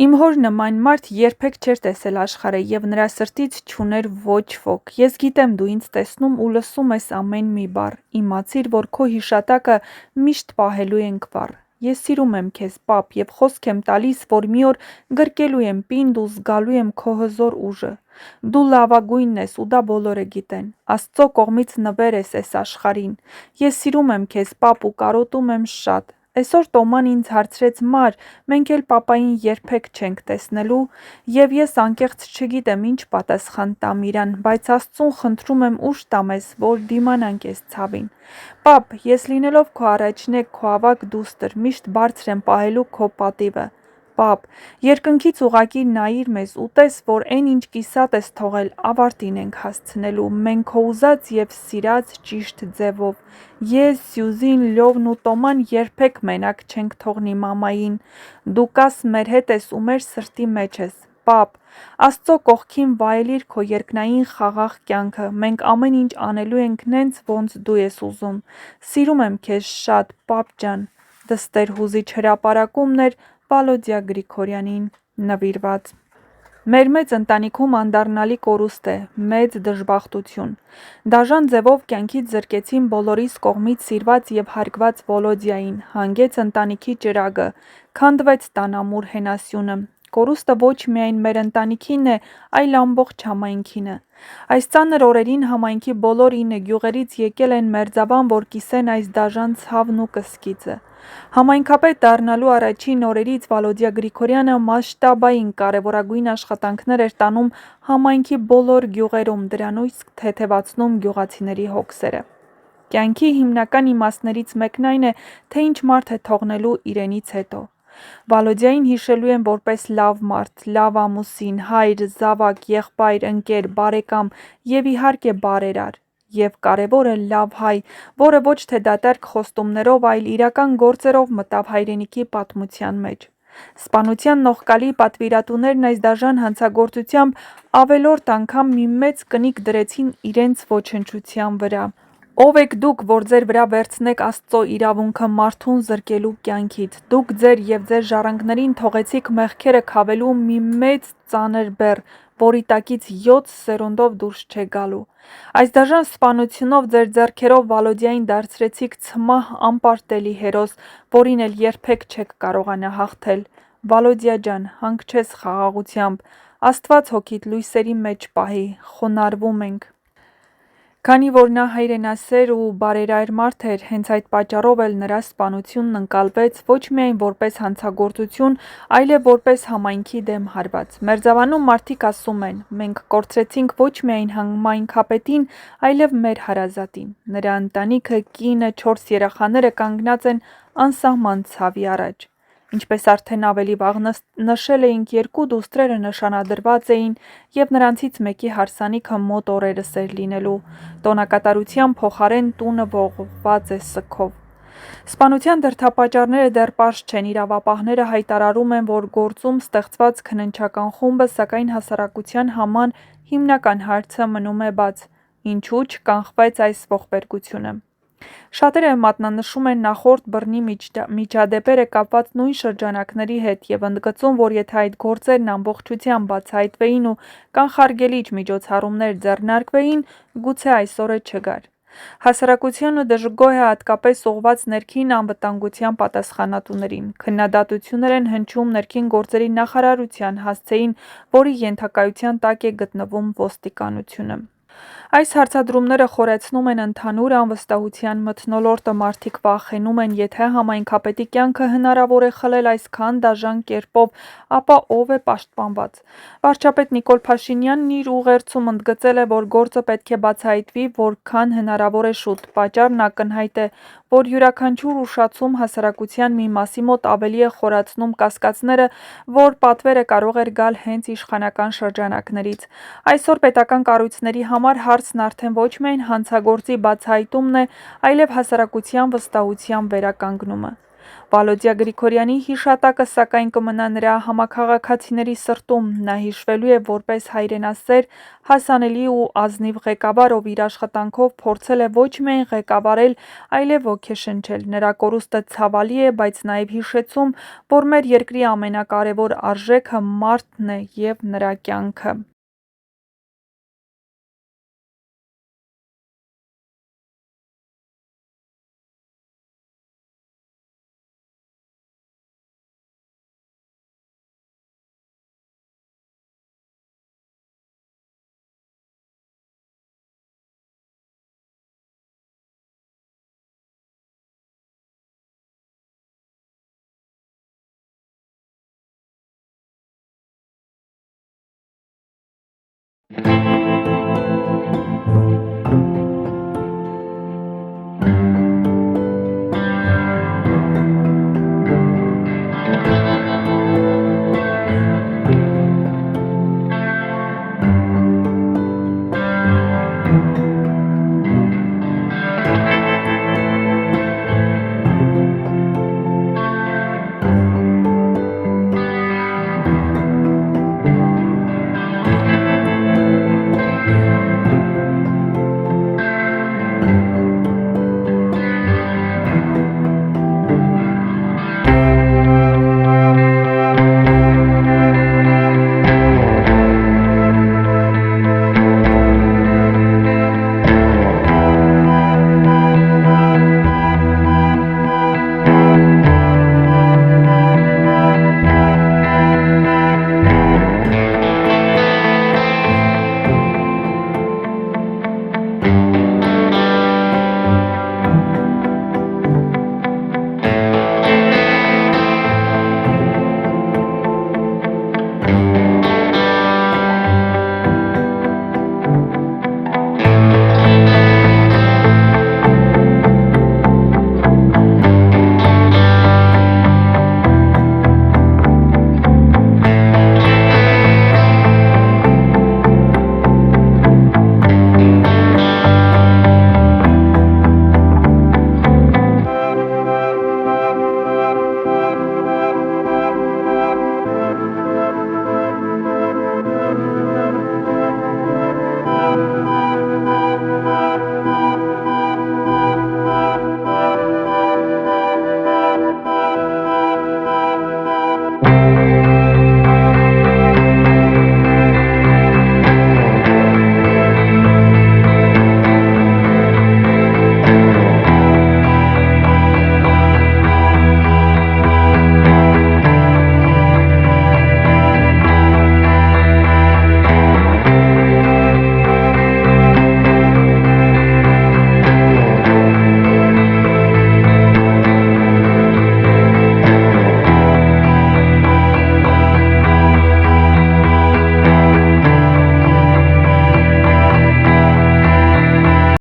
Իմ հոր նման մարդ երբեք չէր տեսել աշխարհը և նրա սրտից չուներ ոչ ոք: Ես գիտեմ դու ինձ տեսնում ու լսում ես ամեն մի բառ: Իմացիր, որ քո հիշատակը միշտ պահելու ենք վառ: Ես սիրում եմ քեզ, պապ, և խոսք եմ տալիս, որ մի օր գրկելու եմ պինդ ու զգալու եմ քո հզոր ուժը: Դու լավագույնն ես ու դա բոլորը գիտեն: Աստծո կողմից նվեր ես էս աշխարհին: Ես սիրում եմ քեզ, պապ, ու կարոտում եմ շատ: Էսօր Տոման ինձ հարցրեց՝ մար, մենք էլ պապային երբեք չենք տեսնելու: Եվ ես անկեղծ չգիտեմ ինչ պատասխան տամ իրան, բայց Աստծուն խնդրում եմ ուժ տա մեզ, որ դիմանանք էս ցավին: Պապ, ես լինելով քո առաջնեկ, քո ավագ դուստր, միշտ բարձր եմ պահելու քո պատիվը: Պապ, երկնքից ուղղակի նայիր մեզ ու տես, որ էն ինչ կիսատ ես թողել, ավարտին ենք հասցնելու, մենք քո ուզած և սիրած ճիշտ ձևով: Ես, Սյուզին, Լյովն ու Տոման երբեք մենակ չենք թողնի մամային: Դու կաս մեր հետ ես ու մեր սրտի մեջ ես: Պապ, Աստծո կողքին վայելիր քո երկնային խաղաղ կյանքը, մենք ամեն ինչ անելու ենք նենց ոնց դու ես ուզում: Սիրում եմ քեզ շատ, պապ ջան: Դստեր հուզիչ հրապարակումն էր Վալոդյա Գրիգորյանին նվիրված: Մեր մեծ ընտանիքում անդառնալի կորուստ է, մեծ դժբախտություն: Դաժան ձևով կյանքից զրկեցին բոլորիս կողմից սիրված և հարգված Վոլոդյային, հանգեց ընտանիքի ճրագը, քանդվեց տան ամուր հենասյունը: Կորուստը ոչ միայն մեր ընտանիքին է, այլ ամբողջ համայնքինը: Այս ծանր օրերին համայնքի բոլոր 9 գյուղերից եկել են մերձաբան, որ կիսեն այս դաժան ցավն ու կսկիծը: Համայնքապետ դառնալու առաջին օրերից Վալոդյա Գրիգորյանը մասշտաբային, կարևորագույն աշխատանքներ էր տանում համայնքի բոլոր գյուղերում, դրանույս թեթևացնում գյուղացիների հոգսերը: Կյանքի հիմնական իմաստներից մեկն այն է, թե ինչ մարդ է թողնելու իրենից հետո: Վալոդյային հիշելու են որպես լավ մարդ, լավ ամուսին, հայր, զավակ, եղբայր, ընկեր, բարեկամ և իհարկե բարերար: Եվ կարևորը լավ հայ, որը ոչ թե դատարկ խոստումներով, այլ իրական գործերով մտավ հայրենիքի պատմության մեջ: Սպանության նողկալի պատվիրատուներն այս դաժան հանցագործությամբ ավելորդ անգամ մի մեծ կնիկ դրեցին իրենց ոչնչության վրա: Ո՞վ եք դուք, որ ձեր վրա վերցնեք Աստծո իրավունքը մարդուն զրկելու կյանքից: Դուք ձեր և ձեր ժառանգներին թողեցիք մեղքերը քավելու մի մեծ ծանր բեռ, որի տակից 7 սերունդով դուրս չէ գալու: Այս դաժան սպանությունով ձեր ձեռքերով Վալոդյային դարձրեցիք ցմահ անպարտելի հերոս, որին էլ երբեք չեք կարողանա հաղթել: Վալոդյա ջան, հանգչես խաղաղությամբ, Աստված հոգիդ լույսերի մեջ պահի, խոնարհվում ենք: Քանի որ նա հայրենասեր ու բարերար մարդ էր, հենց այդ պատճառով էլ նրա սպանությունն ընկալվեց ոչ միայն որպես հանցագործություն, այլև որպես համայնքի դեմ հարված: Մերձավանում մարդիկ ասում են՝ մենք կորցրեցինք ոչ միայն համայնքապետին, այլև մեր հարազատին: Նրա ընտանիքը, կինը, 4 երեխաները կանգնած են անսահման ցավի առաջ: Ինչպես արդեն ավելի վաղ նշել էինք, 2 դուստրերը նշանադրված էին և նրանցից մեկի հարսանիքը մոտ օրերս էր լինելու: Տոնակատարության փոխարեն տունը ողողված է սգով: Սպանության դրդապատճառները դեռ պարզ չեն: Իրավապահները հայտարարում են, որ գործում ստեղծված քննչական խումբը, սակայն հասարակության համար հիմնական հարցը մնում է բաց՝ ինչու չկանխվեց այս ողբերգությունը: Շատերը մատնանշում են նախորդ բռնի միջադեպերը կապված նույն շրջանակների հետ և ընդգծում, որ եթե այդ գործերն ամբողջությամբ բացահայտվեին ու կանխարգելիչ միջոցառումներ ձեռնարկվեին, գուցե այս օրը չգար: Հասարակությունը դժգոհ է հատկապես ուղղված ներքին անվտանգության պատասխանատուներին: Քննադատություններ են հնչում ներքին գործերի նախարարության հասցեին, որի ենթակայության տակ է գտնվում ոստիկանությունը: Այս հարցադրումները խորացնում են ընդհանուր անվստահության մթնոլորտը: Մարդիկ վախենում են՝ եթե համայնքապետի կյանքը հնարավոր է խլել այսքան դաժան կերպով, ապա ո՞վ է պաշտպանված: Վարչապետ Նիկոլ Փաշինյանն իր ուղերձում ընդգծել է, որ գործը պետք է բացահայտվի որքան հնարավոր է շուտ: Պատճառն ակնհայտ է, որ յուրաքանչյուր ուշացում հասարակության մի մասի մոտ ավելի է խորացնում կասկածները, որ պատվերը կարող էր գալ հենց իշխանական շրջանակներից: Այսօր պետական կառույցների համար հարցն արդեն ոչ միայն հանցագործի բացահայտումն է, այլև հասարակության վստահության վերականգնումը: Վալոդիա Գրիգորյանի հիշատակը սակայն կմնա նրա համաքաղաքացիների սրտում, նա հիշվելու է որպես հայրենասեր, հասանելի ու ազնիվ ղեկավար, ով իր աշխատանքով փորձել է ոչ միայն ղեկավարել, այլև ոգեշնչել, նրա կորուստը ցավալի է, բայց նաև հիշեցում, որ մեր երկրի ամենակարևոր արժեքը մարդն է և նրա կյանքը։